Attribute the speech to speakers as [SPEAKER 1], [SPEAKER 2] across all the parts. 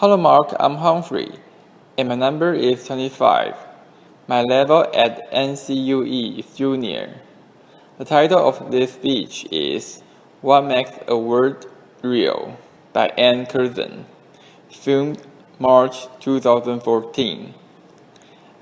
[SPEAKER 1] Hello Mark, I'm Humphrey, and my number is 25. My level at NCUE is Junior. The title of this speech is What Makes a Word Real by Curzan, filmed March 2014.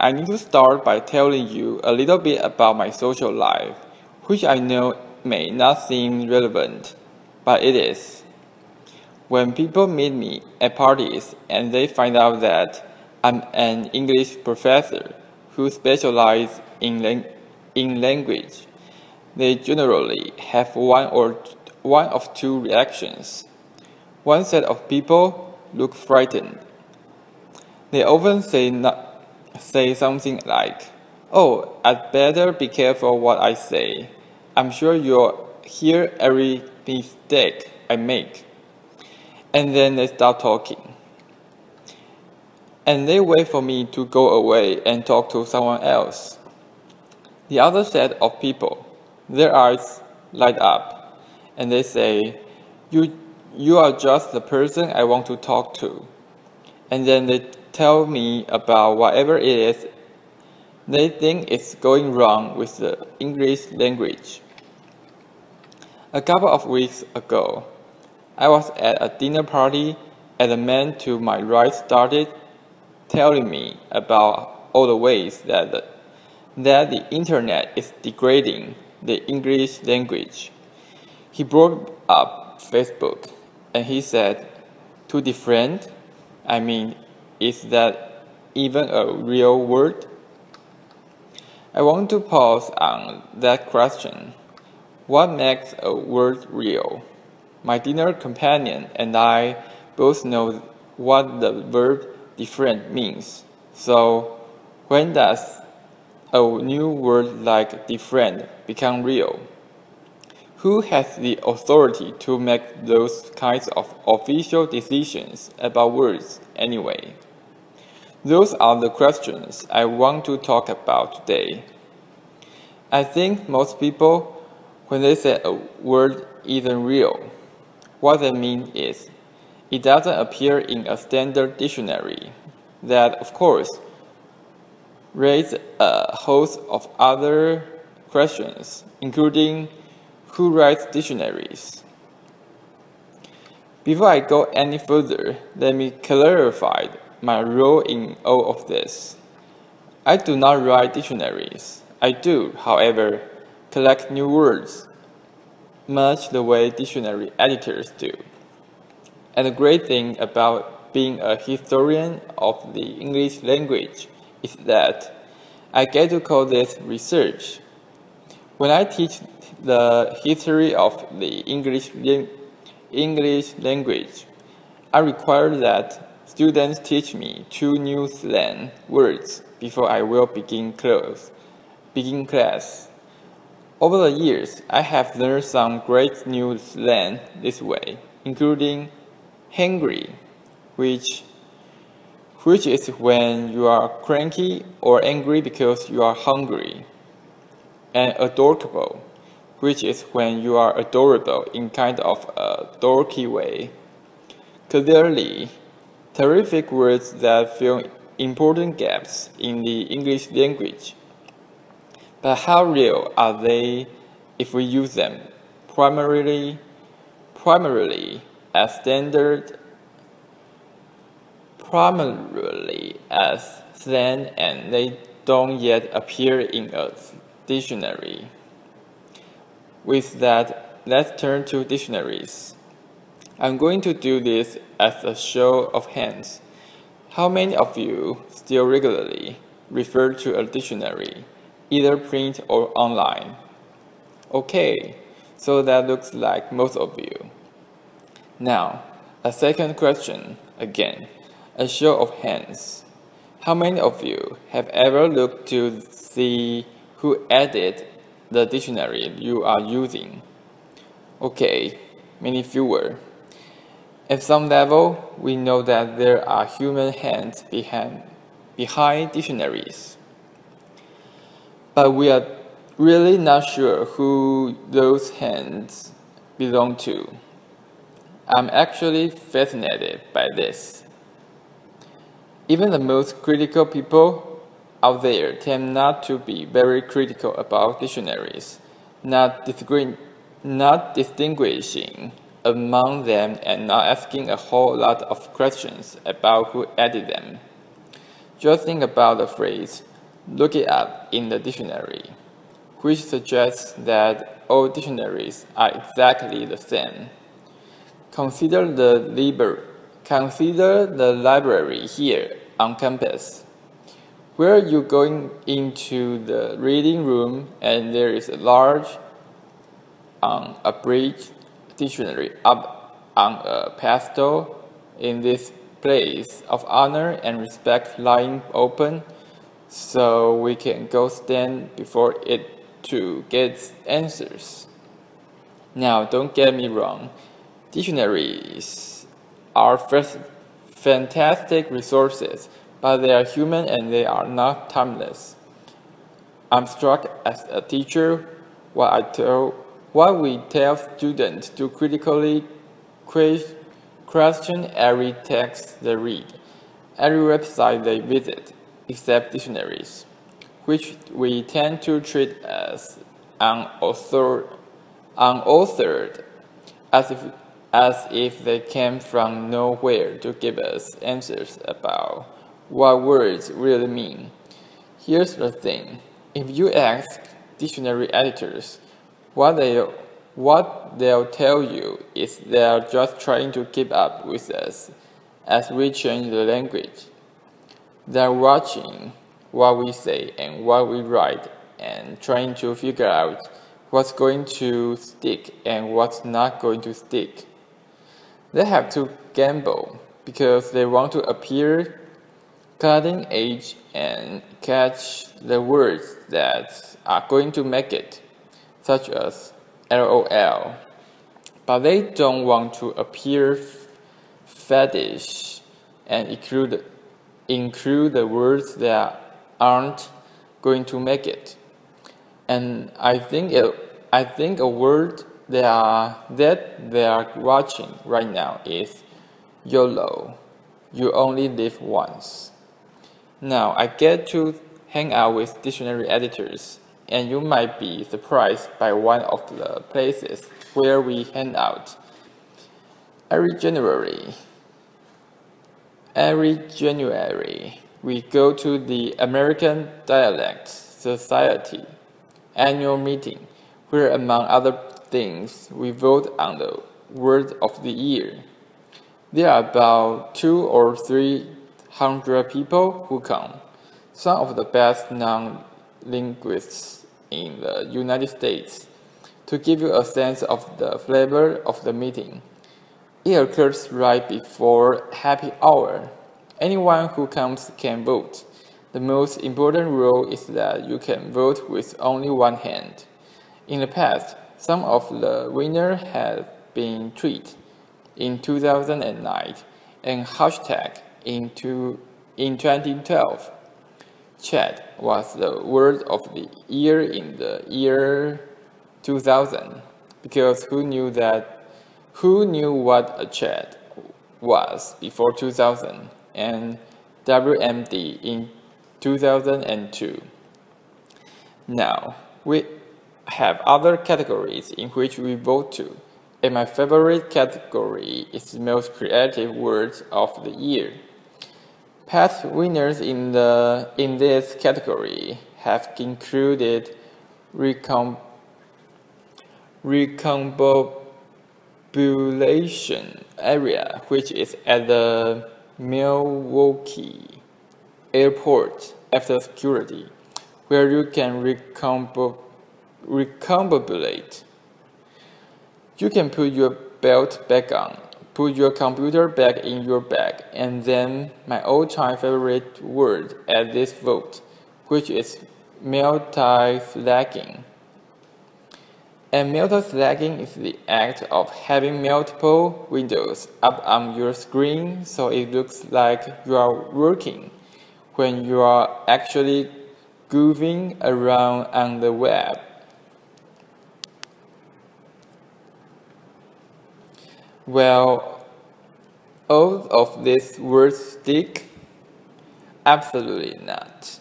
[SPEAKER 1] I need to start by telling you a little bit about my social life, which I know may not seem relevant, but it is. When people meet me at parties and they find out that I'm an English professor who specializes in language, they generally have one of two reactions. One set of people look frightened. They often say something like, "Oh, I'd better be careful what I say. I'm sure you'll hear every mistake I make." And then they stop talking. And they wait for me to go away and talk to someone else. The other set of people, their eyes light up, and they say, You are just the person I want to talk to. And then they tell me about whatever it is they think is going wrong with the English language. A couple of weeks ago, I was at a dinner party and the man to my right started telling me about all the ways that the internet is degrading the English language. He brought up Facebook and he said, "To defriend? I mean, is that even a real word?" I want to pause on that question. What makes a word real? My dinner companion and I both know what the verb different means. So, when does a new word like different become real? Who has the authority to make those kinds of official decisions about words anyway? Those are the questions I want to talk about today. I think most people, when they say a word isn't real, what they mean is, it doesn't appear in a standard dictionary. That, of course, raises a host of other questions, including who writes dictionaries. Before I go any further, let me clarify my role in all of this. I do not write dictionaries. I do, however, collect new words, much the way dictionary editors do. And the great thing about being a historian of the English language is that I get to call this research. When I teach the history of the English language, I require that students teach me 2 new slang words before I will begin class. Over the years, I have learned some great new slang this way, including hangry, which is when you are cranky or angry because you are hungry, and adorable, which is when you are adorable in kind of a dorky way. Clearly, terrific words that fill important gaps in the English language. But how real are they if we use them primarily as slang and they don't yet appear in a dictionary? With that, let's turn to dictionaries. I'm going to do this as a show of hands. How many of you still regularly refer to a dictionary, either print or online? Okay, so that looks like most of you. Now, a second question, again, a show of hands. How many of you have ever looked to see who added the dictionary you are using? Okay, many fewer. At some level, we know that there are human hands behind dictionaries. But we are really not sure who those hands belong to. I'm actually fascinated by this. Even the most critical people out there tend not to be very critical about dictionaries, not distinguishing among them and not asking a whole lot of questions about who added them. Just think about the phrase, "look it up in the dictionary," which suggests that all dictionaries are exactly the same. Consider the library here on campus, where you going into the reading room and there is a large unabridged dictionary up on a pedestal. In this place of honor and respect lying open, so we can go stand before it to get answers. Now, don't get me wrong, dictionaries are fantastic resources, but they are human and they are not timeless. I'm struck as a teacher what we tell students to critically question every text they read, every website they visit, except dictionaries, which we tend to treat as unauthored, as if they came from nowhere to give us answers about what words really mean. Here's the thing. If you ask dictionary editors, what they'll tell you is they're just trying to keep up with us as we change the language. They're watching what we say and what we write and trying to figure out what's going to stick and what's not going to stick. They have to gamble because they want to appear cutting edge and catch the words that are going to make it, such as LOL. But they don't want to appear fetish and include the words that aren't going to make it. And I think a word that they are watching right now is YOLO. You only live once. Now, I get to hang out with dictionary editors, and you might be surprised by one of the places where we hang out. Every January, we go to the American Dialect Society annual meeting, where among other things, we vote on the word of the year. There are about 200 or 300 people who come, some of the best non-linguists in the United States. To give you a sense of the flavor of the meeting, it occurs right before happy hour. Anyone who comes can vote. The most important rule is that you can vote with only one hand. In the past, some of the winners have been tweeted in 2009 and hashtag in 2012. Chat was the word of the year in the year 2000 because who knew what a chat was before 2000 and WMD in 2002. Now, we have other categories in which we vote to, and my favorite category is the most creative words of the year. Past winners in this category have included recombobulation area, which is at the Milwaukee Airport after security, where you can recombobulate. You can put your belt back on, put your computer back in your bag, and then my all-time favorite word at this vote, which is multi-threading. And multi-threading is the act of having multiple windows up on your screen so it looks like you are working when you are actually goofing around on the web. Well, all of these words stick. Absolutely not.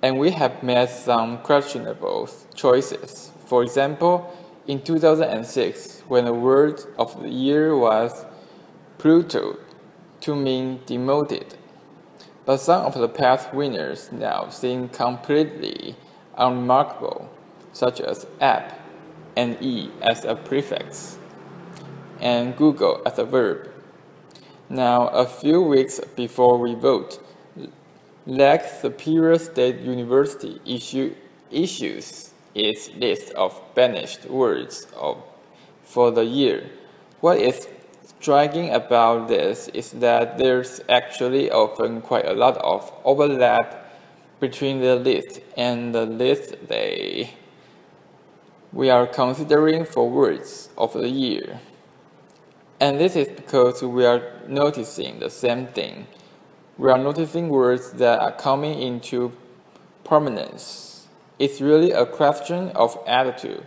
[SPEAKER 1] And we have made some questionable choices. For example, in 2006, when the word of the year was Pluto, to mean demoted. But some of the past winners now seem completely unremarkable, such as app and e as a prefix, and Google as a verb. Now, a few weeks before we vote, Lake Superior State University issues its list of banished words for the year. What is striking about this is that there's actually often quite a lot of overlap between the list and the list we are considering for words of the year. And this is because we are noticing the same thing. We are noticing words that are coming into prominence. It's really a question of attitude.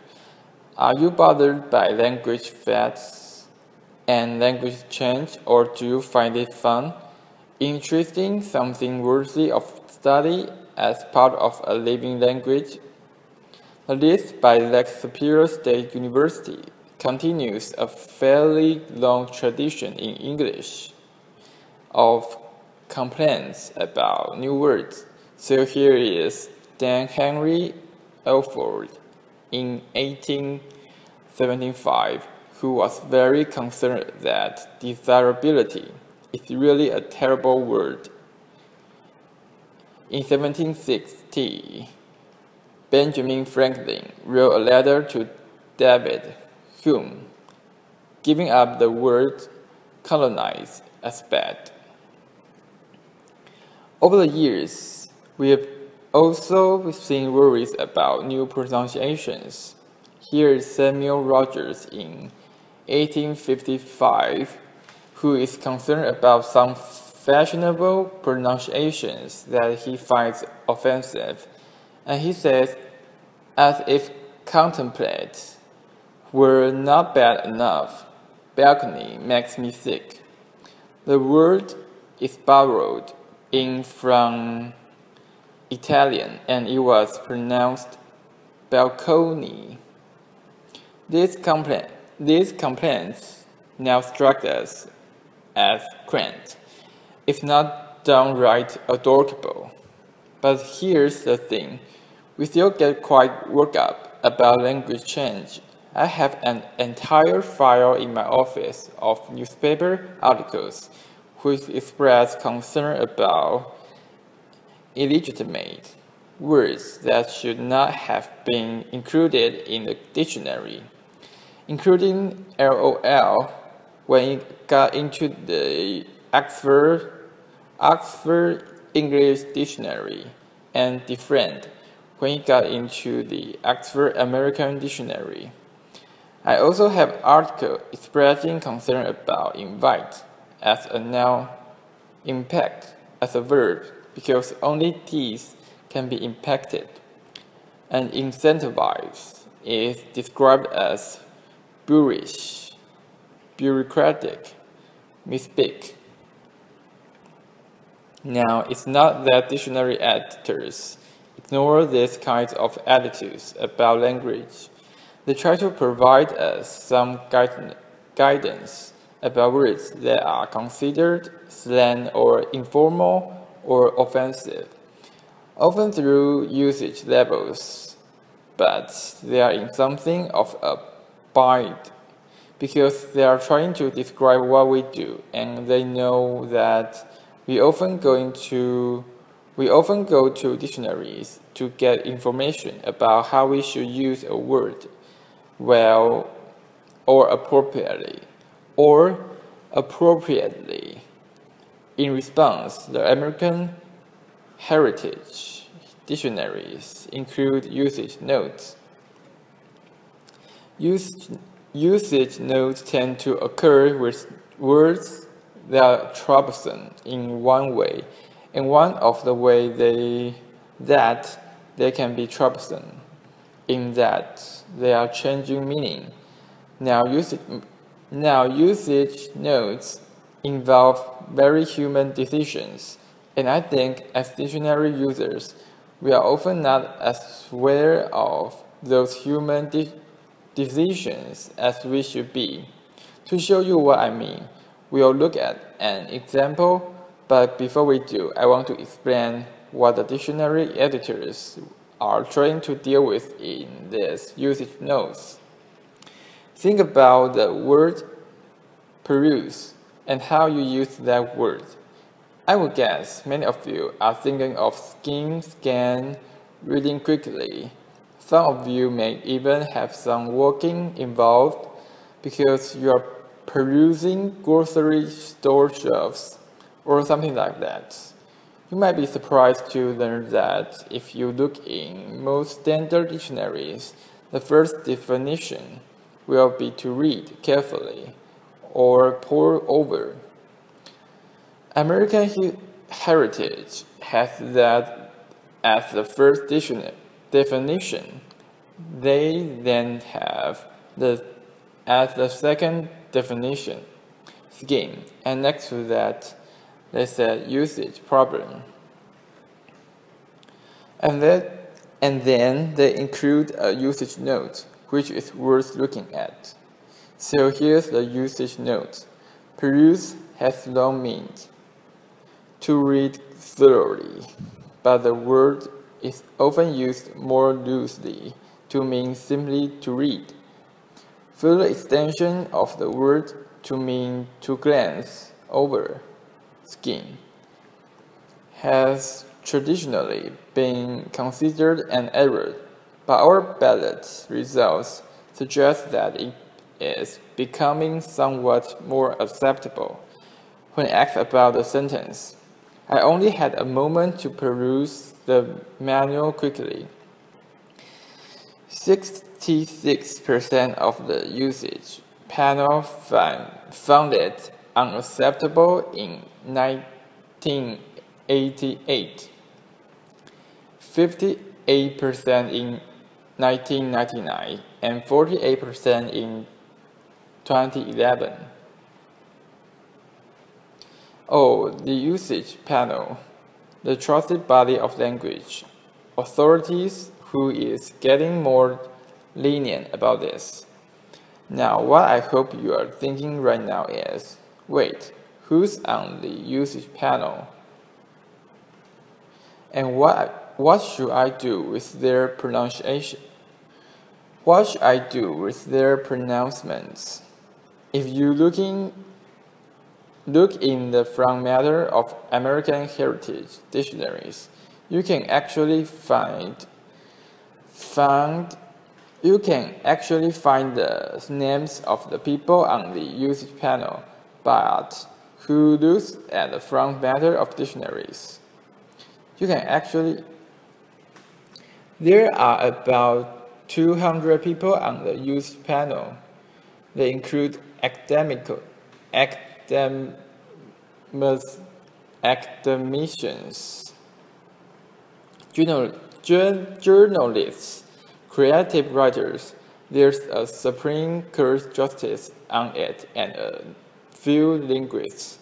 [SPEAKER 1] Are you bothered by language fads and language change, or do you find it fun, interesting, something worthy of study as part of a living language? The list by Lake Superior State University continues a fairly long tradition in English of complaints about new words. So here is Dan Henry Alford in 1875, who was very concerned that desirability is really a terrible word. In 1760, Benjamin Franklin wrote a letter to David Hume, giving up the word colonize as bad. Over the years, we have also seen worries about new pronunciations. Here is Samuel Rogers in 1855, who is concerned about some fashionable pronunciations that he finds offensive. And he says, as if contemplate were not bad enough, balcony makes me sick. The word is borrowed in from Italian, and it was pronounced balcony. These complaints now struck us as quaint, if not downright adorable. But here's the thing, we still get quite worked up about language change. I have an entire file in my office of newspaper articles which express concern about illegitimate words that should not have been included in the dictionary, including LOL when it got into the Oxford English Dictionary, and different when it got into the Oxford American Dictionary. I also have an article expressing concern about invite as a noun, impact as a verb, because only these can be impacted, and incentivize is described as boorish, bureaucratic, misspeak. Now, it's not that dictionary editors ignore these kinds of attitudes about language. They try to provide us some guidance about words that are considered slang or informal or offensive, often through usage labels, but they are in something of a bind because they are trying to describe what we do, and they know that we often go to dictionaries to get information about how we should use a word well or appropriately. In response, the American Heritage dictionaries include usage notes. Usage notes tend to occur with words that are troublesome in one way, and one of the ways that they can be troublesome in that they are changing meaning. Now usage notes involve very human decisions, And I think as dictionary users, we are often not as aware of those human decisions as we should be. To show you what I mean, we'll look at an example, but before we do, I want to explain what the dictionary editors are trying to deal with in this usage notes. Think about the word peruse and how you use that word. I would guess many of you are thinking of skim, scan, reading quickly. Some of you may even have some walking involved because you are perusing grocery store shelves or something like that. You might be surprised to learn that if you look in most standard dictionaries, the first definition will be to read carefully or pore over. American Heritage has that as the first definition. They then have as the second definition, skim, and next to that, they said usage problem. And then they include a usage note, which is worth looking at. So here's the usage note. Peruse has long meant to read thoroughly, but the word is often used more loosely to mean simply to read. Further extension of the word to mean to glance over, skim, has traditionally been considered an error, but our ballot results suggest that it is becoming somewhat more acceptable. When asked about the sentence, I only had a moment to peruse the manual quickly. 66% of the usage panel found it unacceptable in 1988, 58% in 1999, and 48% in 2011. Oh, the usage panel, the trusted body of language authorities who is getting more lenient about this. Now, what I hope you are thinking right now is, wait, who's on the usage panel? And what should I do with their pronunciation? What should I do with their pronouncements? If you look in the front matter of American Heritage dictionaries, you can actually find the names of the people on the usage panel, but who looks at the front matter of dictionaries? There are about 200 people on the usage panel. They include academicians, journalists, creative writers. There's a Supreme Court justice on it and a few linguists.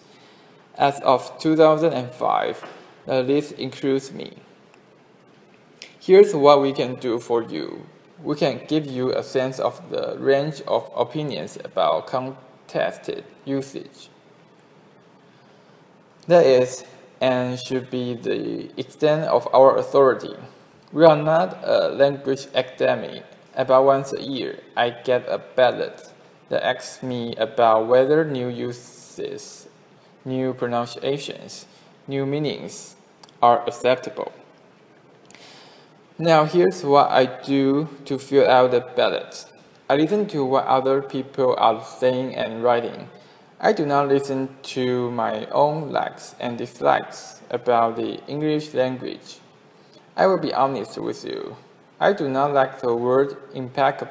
[SPEAKER 1] As of 2005, the list includes me. Here's what we can do for you. We can give you a sense of the range of opinions about contested usage. That is, and should be the extent of our authority. We are not a language academy. About once a year, I get a ballot that asks me about whether new uses, new pronunciations, new meanings are acceptable. Now here's what I do to fill out the ballot. I listen to what other people are saying and writing. I do not listen to my own likes and dislikes about the English language. I will be honest with you. I do not like the word impactful,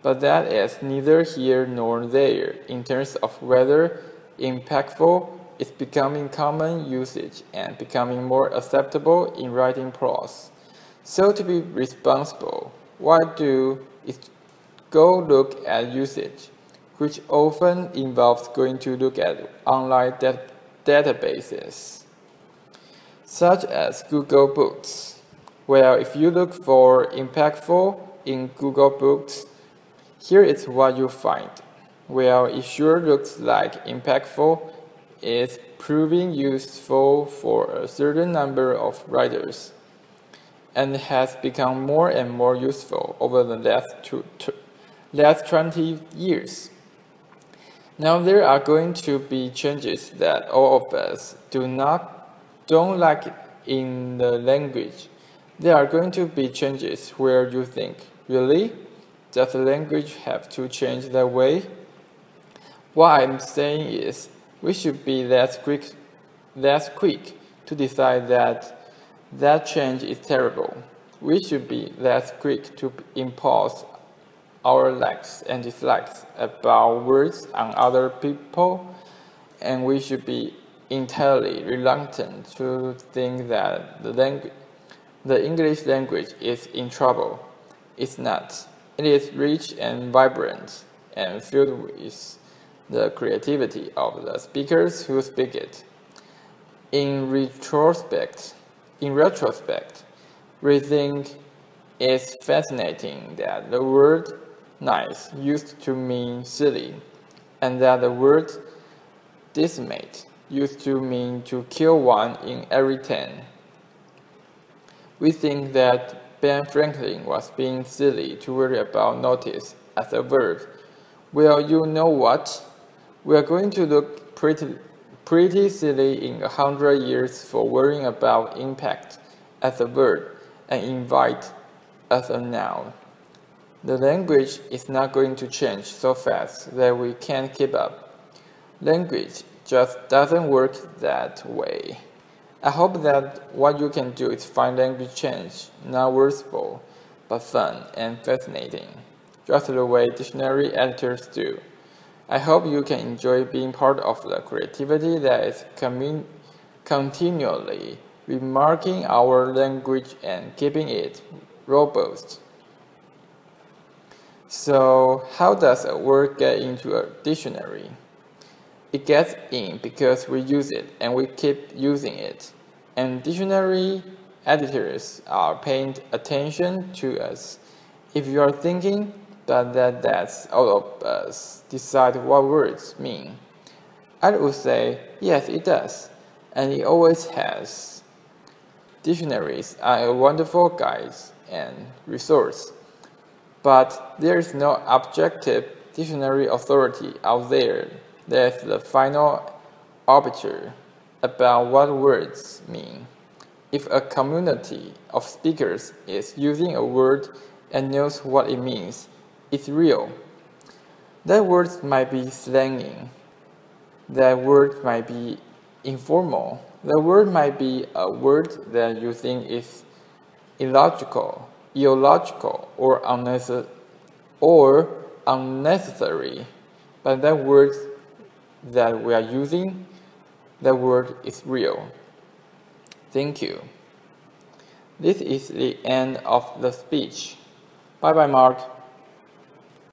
[SPEAKER 1] but that is neither here nor there in terms of whether impactful is becoming common usage and becoming more acceptable in writing prose. So to be responsible, what I do is go look at usage, which often involves going to look at online databases, such as Google Books. Well, if you look for impactful in Google Books, here is what you find. Well, it sure looks like impactful is proving useful for a certain number of writers and has become more and more useful over the last 20 years. Now there are going to be changes that all of us don't like in the language. There are going to be changes where you think, really? Does the language have to change that way? What I'm saying is, we should be less quick to decide that change is terrible. We should be less quick to impose our likes and dislikes about words on other people, and we should be entirely reluctant to think that the English language is in trouble. It's not. It is rich and vibrant and filled with the creativity of the speakers who speak it. In retrospect, we think it's fascinating that the word nice used to mean silly, and that the word decimate used to mean to kill one in every 10. We think that Ben Franklin was being silly to worry about notice as a verb. Well, you know what? We are going to look pretty silly in 100 years for worrying about impact as a verb and invite as a noun. The language is not going to change so fast that we can't keep up. Language just doesn't work that way. I hope that what you can do is find language change not wasteful, but fun and fascinating, just the way dictionary editors do. I hope you can enjoy being part of the creativity that is continually remarking our language and keeping it robust. So, how does a word get into a dictionary? It gets in because we use it and we keep using it. And dictionary editors are paying attention to us. If you are thinking that's all of us decide what words mean, I would say, yes, it does. And it always has. Dictionaries are a wonderful guide and resource. But there is no objective dictionary authority out there that is the final arbiter about what words mean. If a community of speakers is using a word and knows what it means, it's real. That word might be slanging. That word might be informal. That word might be a word that you think is illogical, or unnecessary. But that word that we are using, that word is real. Thank you. This is the end of the speech. Bye-bye, Mark.